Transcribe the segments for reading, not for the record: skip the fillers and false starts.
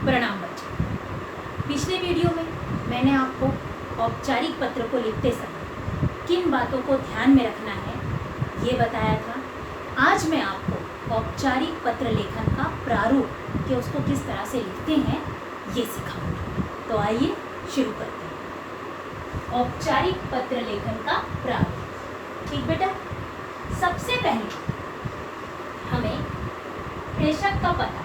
प्रणाम बच्चों। पिछले वीडियो में मैंने आपको औपचारिक पत्र को लिखते समय किन बातों को ध्यान में रखना है ये बताया था। आज मैं आपको औपचारिक पत्र लेखन का प्रारूप कि उसको किस तरह से लिखते हैं ये सिखाऊंगी। तो आइए शुरू करते हैं औपचारिक पत्र लेखन का प्रारूप। ठीक बेटा, सबसे पहले हमें प्रेषक का पता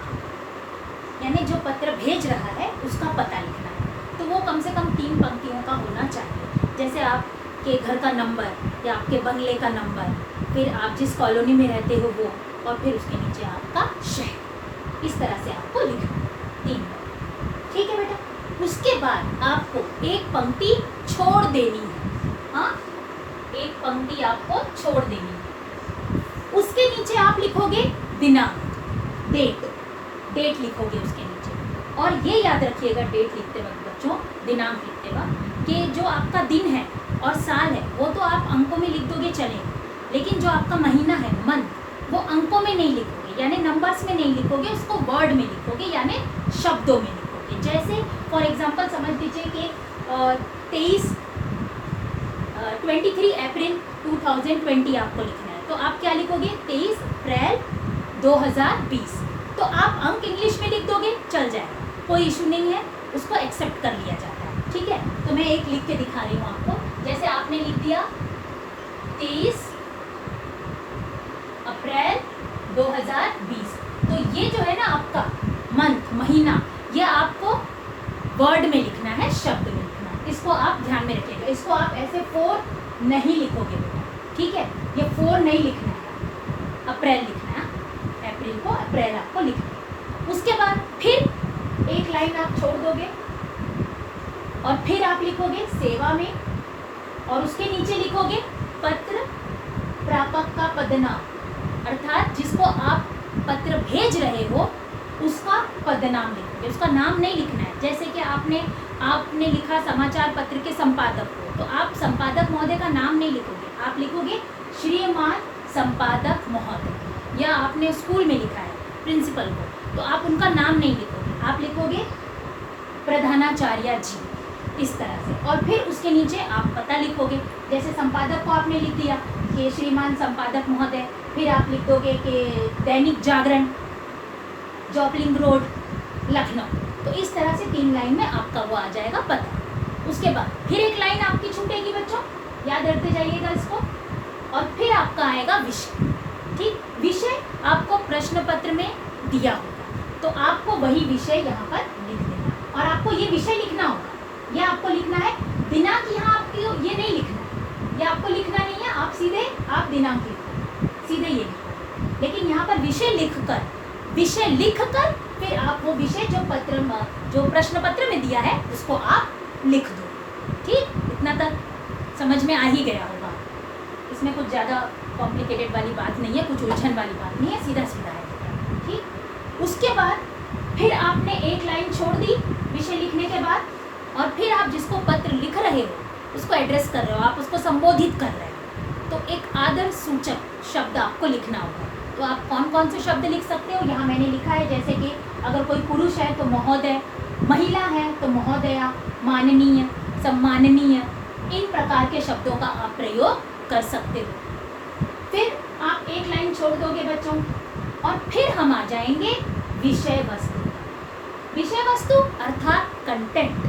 यानी जो पत्र भेज रहा है उसका पता लिखना है। तो वो कम से कम 3 पंक्तियों का होना चाहिए। जैसे आपके घर का नंबर या आपके बंगले का नंबर, फिर आप जिस कॉलोनी में रहते हो वो, और फिर उसके नीचे आपका शहर। इस तरह से आपको लिखना है 3 बार। ठीक है बेटा। उसके बाद आपको एक पंक्ति छोड़ देनी है। हाँ, एक पंक्ति आपको छोड़ देनी है। उसके नीचे आप लिखोगे दिनांक, डेट लिखोगे उसके नीचे। और ये याद रखिएगा डेट लिखते वक्त बच्चों, दिनांक लिखते वक्त, कि जो आपका दिन है और साल है वो तो आप अंकों में लिख दोगे चलेगा, लेकिन जो आपका महीना है मंथ, वो अंकों में नहीं लिखोगे यानी नंबर्स में नहीं लिखोगे, उसको वर्ड में लिखोगे यानी शब्दों में लिखोगे। जैसे फॉर एग्जाम्पल समझ लीजिए कि 23 अप्रैल 2020 आपको लिखना है, तो आप क्या लिखोगे 23 अप्रैल 2020। तो आप अंक इंग्लिश में लिख दोगे चल जाएगा, कोई इशू नहीं है, उसको एक्सेप्ट कर लिया जाता है। ठीक है, तो मैं एक लिख के दिखा रही हूँ आपको। जैसे आपने लिख दिया 23 अप्रैल 2020, तो ये जो है ना आपका मंथ, महीना, ये आपको वर्ड में लिखना है, शब्द में लिखना है। इसको आप ध्यान में रखिएगा। इसको आप ऐसे 4 नहीं लिखोगे बेटा। ठीक है, ये 4 नहीं लिखना है, अप्रैल लिखना है। अप्रैल को अप्रैल आपको लिखना है। उसके बाद फिर एक लाइन आप छोड़ दोगे और फिर आप लिखोगे सेवा में, और उसके नीचे लिखोगे पत्र प्रापक का पदनाम, अर्थात जिसको आप पत्र भेज रहे हो उसका पदनाम लिखोगे, उसका नाम नहीं लिखना है। जैसे कि आपने लिखा समाचार पत्र के संपादक को, तो आप संपादक महोदय का नाम नहीं लिखोगे, आप लिखोगे श्रीमान संपादक महोदय। या आपने स्कूल में लिखा है प्रिंसिपल को, तो आप उनका नाम नहीं लिखोगे, आप लिखोगे प्रधानाचार्य जी, इस तरह से। और फिर उसके नीचे आप पता लिखोगे। जैसे संपादक को आपने लिख दिया कि श्रीमान संपादक महोदय, फिर आप लिख दोगे कि दैनिक जागरण, जॉपलिंग रोड, लखनऊ। तो इस तरह से 3 लाइन में आपका वो आ जाएगा पता। उसके बाद फिर एक लाइन आपकी छूटेगी बच्चों, याद रखते जाइएगा इसको। और फिर आपका आएगा विषय। ठीक, विषय आपको प्रश्न पत्र में दिया होगा, तो आपको वही विषय यहाँ पर लिख देना। और आपको ये विषय लिखना होगा, ये आपको लिखना है। दिनांक यहाँ आपको ये नहीं लिखना है, ये आपको लिखना नहीं है, आप सीधे आप दिनांक लिखो, सीधे ये लिखो। लेकिन यहाँ पर विषय लिखकर फिर आप वो विषय जो प्रश्न पत्र में दिया है उसको आप लिख दो। ठीक, इतना तक समझ में आ ही गया होगा। इसमें कुछ ज़्यादा कॉम्प्लिकेटेड वाली बात नहीं है, कुछ उलझन वाली बात नहीं है, सीधा सीधा है। ठीक, उसके बाद फिर आपने एक लाइन छोड़ दी विषय लिखने के बाद, और फिर आप जिसको पत्र लिख रहे हो उसको एड्रेस कर रहे हो, आप उसको संबोधित कर रहे हो, तो एक आदर सूचक शब्द आपको लिखना होगा। तो आप कौन कौन से शब्द लिख सकते हो यहाँ मैंने लिखा है। जैसे कि अगर कोई पुरुष है तो महोदय, महिला है तो महोदया, माननीय, सम्माननीय, इन प्रकार के शब्दों का आप प्रयोग कर सकते हो। फिर आप एक लाइन छोड़ दोगे बच्चों, और फिर हम आ जाएंगे विषय वस्तु। विषय वस्तु अर्थात कंटेंट,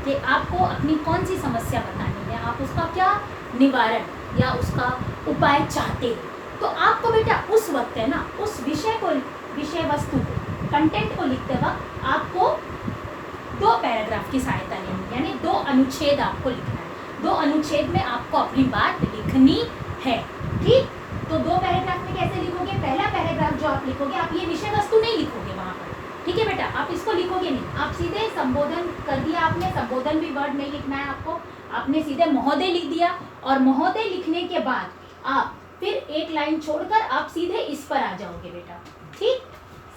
कि आपको अपनी कौन सी समस्या बतानी है, आप उसका क्या निवारण या उसका उपाय चाहते हो। तो आपको बेटा उस वक्त है ना, उस विषय वस्तु को, कंटेंट को लिखते वक्त आपको 2 पैराग्राफ की सहायता लेनी, यानी 2 अनुच्छेद आपको लिखना है। 2 अनुच्छेद में आपको अपनी बात लिखनी है। ठीक, तो 2 पैराग्राफ में कैसे लिखोगे। पहला पैराग्राफ जो आप लिखोगे, आप ये विषय वस्तु नहीं लिखोगे वहाँ पर। ठीक है बेटा, आप इसको लिखोगे नहीं, आप सीधे संबोधन कर दिया आपने, संबोधन भी वर्ड नहीं लिखना है आपको, आपने सीधे महोदय लिख दिया। और महोदय लिखने के बाद आप फिर एक लाइन छोड़कर आप सीधे इस पर आ जाओगे बेटा। ठीक,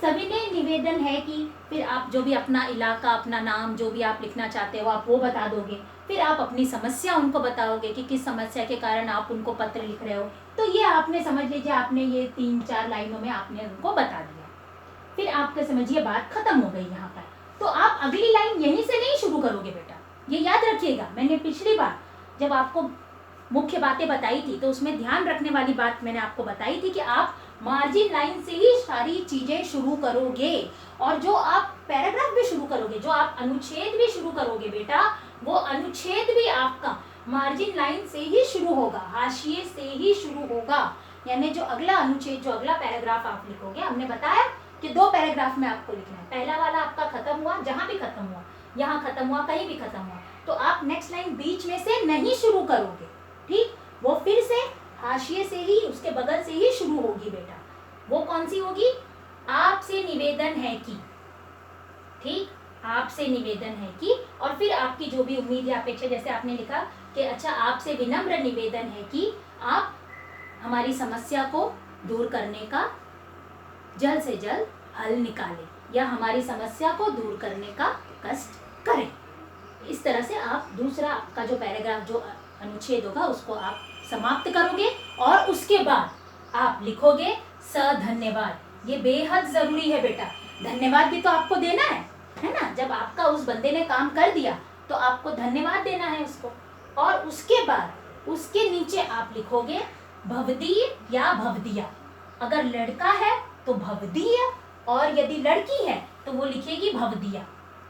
सविनय निवेदन है कि फिर आप जो भी अपना इलाका, अपना नाम, जो भी आप लिखना चाहते हो आप वो बता दोगे। फिर आप अपनी समस्या उनको बताओगे कि किस समस्या के कारण आप उनको पत्र लिख रहे हो। तो ये आपने समझ लीजिए, आपने ये 3-4 लाइनों में आपने उनको बता दिया। फिर आपके समझिए बात खत्म हो गई यहाँ पर। तो आप अगली लाइन यहीं से नहीं शुरू करोगे बेटा, ये याद रखिएगा। मैंने पिछली बार जब आपको मुख्य बातें बताई थी तो उसमें ध्यान रखने वाली बात मैंने आपको बताई थी कि आप मार्जिन लाइन से ही सारी चीजें शुरू करोगे, और जो आप पैराग्राफ भी शुरू करोगे, जो आप अनुच्छेद भी शुरू करोगे बेटा, वो अनुच्छेद भी आपका मार्जिन लाइन से ही शुरू होगा, हाशिए से ही शुरू होगा। यानी जो अगला अनुच्छेद, जो अगला पैराग्राफ आप लिखोगे, हमने बताया कि 2 पैराग्राफ में आपको लिखना है। पहला वाला आपका खत्म हुआ, जहां भी खत्म हुआ, यहाँ खत्म हुआ, कहीं भी खत्म हुआ, तो आप नेक्स्ट लाइन बीच में से नहीं शुरू करोगे, ठीक, वो फिर से हाशिए से ही, उसके बगल से ही शुरू होगी बेटा। वो कौन सी होगी? आपसे निवेदन है कि, ठीक, आपसे निवेदन है कि, और फिर आपकी जो भी उम्मीद या अपेक्षा, जैसे आपने लिखा कि अच्छा आपसे विनम्र निवेदन है कि आप हमारी समस्या को दूर करने का जल्द से जल्द हल निकालें, या हमारी समस्या को दूर करने का कष्ट करें। इस तरह से आप दूसरा आपका जो पैराग्राफ, जो अनुच्छेद होगा, उसको आप समाप्त करोगे, और उसके बाद आप लिखोगे धन्यवाद। ये बेहद जरूरी है बेटा, धन्यवाद भी तो आपको देना है ना। जब आपका उस बंदे ने काम कर दिया तो आपको धन्यवाद देना है उसको, और उसके बाद उसके नीचे आप लिखोगे भवदीय या भवदिया। अगर लड़का है तो भवदीय, और यदि लड़की है तो वो लिखेगी भवदिया,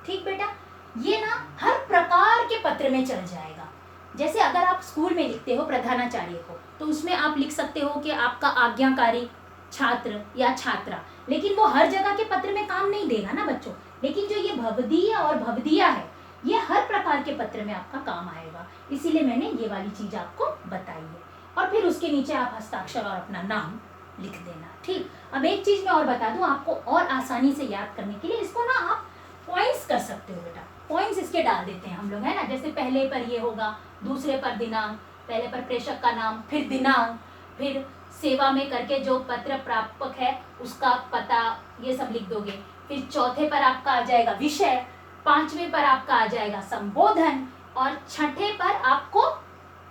ठीक बेटा। ये ना हर प्रकार के पत्र में चल जाएगा। जैसे अगर आप स्कूल में लिखते हो प्रधानाचार्य को, तो उसमें आप लिख सकते हो कि आपका आज्ञाकारी छात्र या छात्रा, लेकिन वो हर जगह के पत्र में काम नहीं देगा ना बच्चों। लेकिन जो ये भवदीय और भवदिया है, ये हर प्रकार के पत्र में आपका काम आएगा, इसीलिए मैंने ये वाली चीज आपको बताई है। और फिर उसके नीचे आप हस्ताक्षर और अपना नाम लिख देना, ठीक। अब एक चीज मैं और बता दूं आपको, और आसानी से याद करने के लिए, इसको ना आप पॉइंट्स कर सकते हो बेटा। पॉइंट्स इसके डाल देते हैं हम लोग, है ना। जैसे पहले पर ये होगा, दूसरे पर दिनांक, पहले पर प्रेषक का नाम, फिर दिनांक, फिर सेवा में करके जो पत्र प्रापक है उसका पता, ये सब लिख दोगे। फिर चौथे पर आपका आ जाएगा विषय, 5वें पर आपका आ जाएगा संबोधन, और छठे पर आपको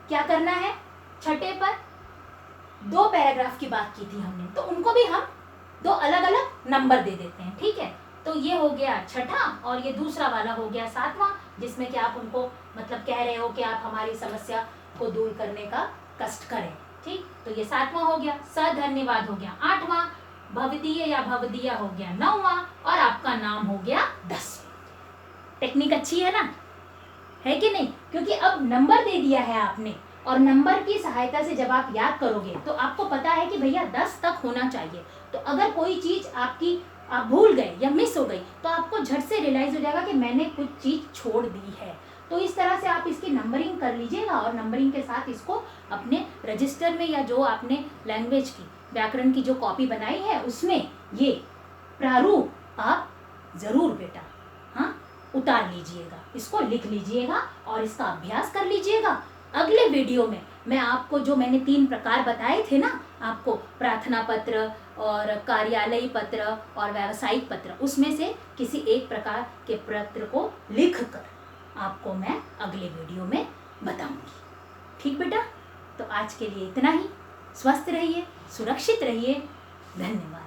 क्या करना है? छठे पर 2 पैराग्राफ की बात की थी हमने, तो उनको भी हम 2 अलग अलग नंबर दे देते हैं, ठीक है। तो ये हो गया छठा, और ये दूसरा वाला हो गया 7वां, जिसमें कि आप उनको मतलब कह रहे हो कि आप हमारी समस्या को दूर करने का कष्ट करें, ठीक। तो ये 7वां हो गया, धन्यवाद हो गया 8वां, भवदीय या भवदिया हो गया 9वां, और आपका नाम हो गया 10वां। टेक्निक अच्छी है ना, है कि नहीं? क्योंकि अब नंबर दे दिया है आपने, और नंबर की सहायता से जब आप याद करोगे तो आपको पता है कि भैया 10 तक होना चाहिए। तो अगर कोई चीज आपकी आप भूल गए या मिस हो गई, तो आपको झट से रियलाइज हो जाएगा कि मैंने कुछ चीज छोड़ दी है। तो इस तरह से आप इसकी नंबरिंग कर लीजिएगा, और नंबरिंग के साथ इसको अपने रजिस्टर में, या जो आपने लैंग्वेज की, व्याकरण की जो कॉपी बनाई है, उसमें ये प्रारूप आप जरूर बेटा, हाँ, उतार लीजिएगा, इसको लिख लीजिएगा और इसका अभ्यास कर लीजिएगा। अगले वीडियो में मैं आपको जो मैंने 3 प्रकार बताए थे ना, आपको प्रार्थना पत्र और कार्यालयी पत्र और व्यावसायिक पत्र, उसमें से किसी एक प्रकार के पत्र को लिखकर आपको मैं अगले वीडियो में बताऊंगी, ठीक बेटा। तो आज के लिए इतना ही। स्वस्थ रहिए, सुरक्षित रहिए, धन्यवाद।